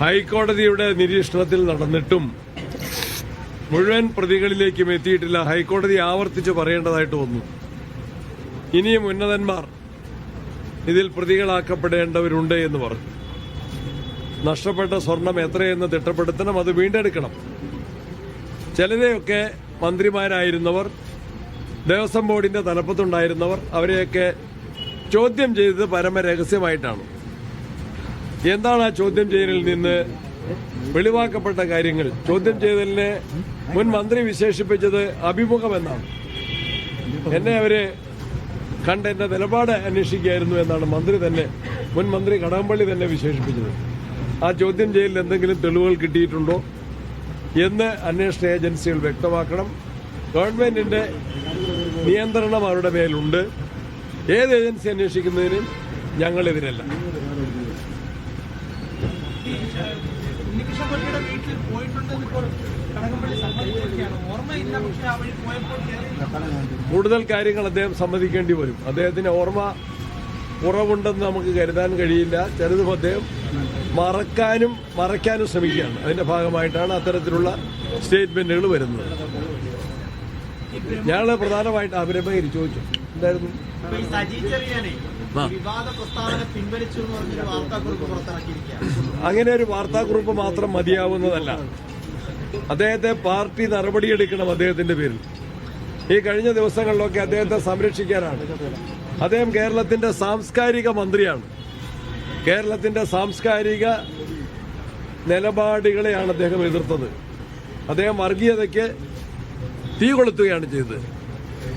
ഹൈക്കോടതിയുടെ നിരീക്ഷണത്തിൽ നടന്നിട്ടും മുഴുവൻ പ്രതികളിലേക്കും എത്തിയിട്ടില്ല. ഹൈക്കോടതി ആവർത്തിച്ച് പറയേണ്ടതായിട്ട് വന്നു. ഇനിയും ഉന്നതന്മാർ ഇതിൽ പ്രതികളാക്കപ്പെടേണ്ടവരുണ്ട് എന്ന് പറഞ്ഞു. നഷ്ടപ്പെട്ട സ്വർണം എത്രയെന്ന് തിട്ടപ്പെടുത്തണം, അത് വീണ്ടെടുക്കണം. ചിലരെയൊക്കെ മന്ത്രിമാരായിരുന്നവർ, ദേവസ്വം ബോർഡിന്റെ തലപ്പത്തുണ്ടായിരുന്നവർ, അവരെയൊക്കെ ചോദ്യം ചെയ്തത് പരമരഹസ്യമായിട്ടാണ്. എന്താണ് ആ ചോദ്യം ചെയ്യലിൽ നിന്ന് വെളിവാക്കപ്പെട്ട കാര്യങ്ങൾ? ചോദ്യം ചെയ്തലിനെ മുൻ മന്ത്രി വിശേഷിപ്പിച്ചത് അഭിമുഖമെന്നാണ്. എന്നെ അവര് കണ്ട് എന്റെ നിലപാട് അന്വേഷിക്കുകയായിരുന്നു എന്നാണ് മുൻ മന്ത്രി കടകംപള്ളി തന്നെ വിശേഷിപ്പിച്ചത്. ആ ചോദ്യം ചെയ്യലിൽ എന്തെങ്കിലും തെളിവുകൾ കിട്ടിയിട്ടുണ്ടോ എന്ന് അന്വേഷണ ഏജൻസികൾ വ്യക്തമാക്കണം. ഗവൺമെന്റിന്റെ നിയന്ത്രണം അവരുടെ മേലുണ്ട്. ഏത് ഏജൻസി അന്വേഷിക്കുന്നതിനും ഞങ്ങളെതിരല്ല. കൂടുതൽ കാര്യങ്ങൾ അദ്ദേഹം സമ്മതിക്കേണ്ടി വരും. അദ്ദേഹത്തിന് ഓർമ്മ കുറവുണ്ടെന്ന് നമുക്ക് കരുതാൻ കഴിയില്ല. ചിലതും അദ്ദേഹം മറയ്ക്കാനും ശ്രമിക്കുകയാണ്. അതിന്റെ ഭാഗമായിട്ടാണ് അത്തരത്തിലുള്ള സ്റ്റേറ്റ്മെന്റുകൾ വരുന്നത്. ഞങ്ങൾ പ്രധാനമായിട്ട് അഭിരമേരി ചോദിച്ചു എന്തായിരുന്നു അങ്ങനെ ഒരു വാർത്താക്കുറിപ്പ് മാത്രം മതിയാവുന്നതല്ല. അദ്ദേഹത്തെ പാർട്ടി നടപടിയെടുക്കണം. അദ്ദേഹത്തിന്റെ പേരിൽ ഈ കഴിഞ്ഞ ദിവസങ്ങളിലൊക്കെ അദ്ദേഹത്തെ സംരക്ഷിക്കാനാണ്. അദ്ദേഹം കേരളത്തിന്റെ സാംസ്കാരിക മന്ത്രിയാണ്. കേരളത്തിന്റെ സാംസ്കാരിക നിലപാടുകളെയാണ് അദ്ദേഹം എതിർത്തത്. അദ്ദേഹം വർഗീയതയ്ക്ക് തീ കൊളുത്തുകയാണ് ചെയ്തത്.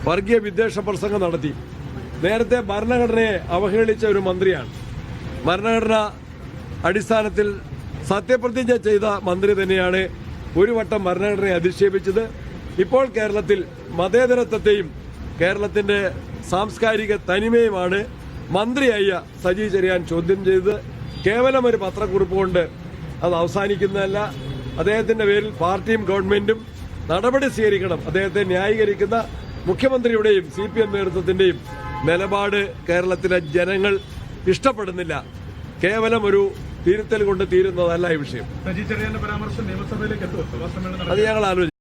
വർഗീയ വിദ്വേഷ പ്രസംഗം നടത്തി. നേരത്തെ ഭരണഘടനയെ അവഹേളിച്ച ഒരു മന്ത്രിയാണ്. ഭരണഘടന അടിസ്ഥാനത്തിൽ സത്യപ്രതിജ്ഞ ചെയ്ത മന്ത്രി തന്നെയാണ് ഒരു വട്ടം ഭരണഘടനയെ അധിക്ഷേപിച്ചത്. ഇപ്പോൾ കേരളത്തിൽ മതേതരത്വത്തെയും കേരളത്തിന്റെ സാംസ്കാരിക തനിമയുമാണ് മന്ത്രിയായ സജി ചെറിയാൻ ചോദ്യം ചെയ്തത്. കേവലം ഒരു പത്രക്കുറിപ്പ് കൊണ്ട് അത് അവസാനിക്കുന്നതല്ല. അദ്ദേഹത്തിന്റെ പേരിൽ പാർട്ടിയും ഗവൺമെന്റും നടപടി സ്വീകരിക്കണം. അദ്ദേഹത്തെ ന്യായീകരിക്കുന്ന മുഖ്യമന്ത്രിയുടെയും CPM നേതൃത്വത്തിന്റെയും നിലപാട് കേരളത്തിലെ ജനങ്ങൾ ഇഷ്ടപ്പെടുന്നില്ല. കേവലം ഒരു തിരുത്തൽ കൊണ്ട് തീരുന്നതല്ല ഈ വിഷയം. അത് ഞങ്ങൾ ആലോചിക്കും.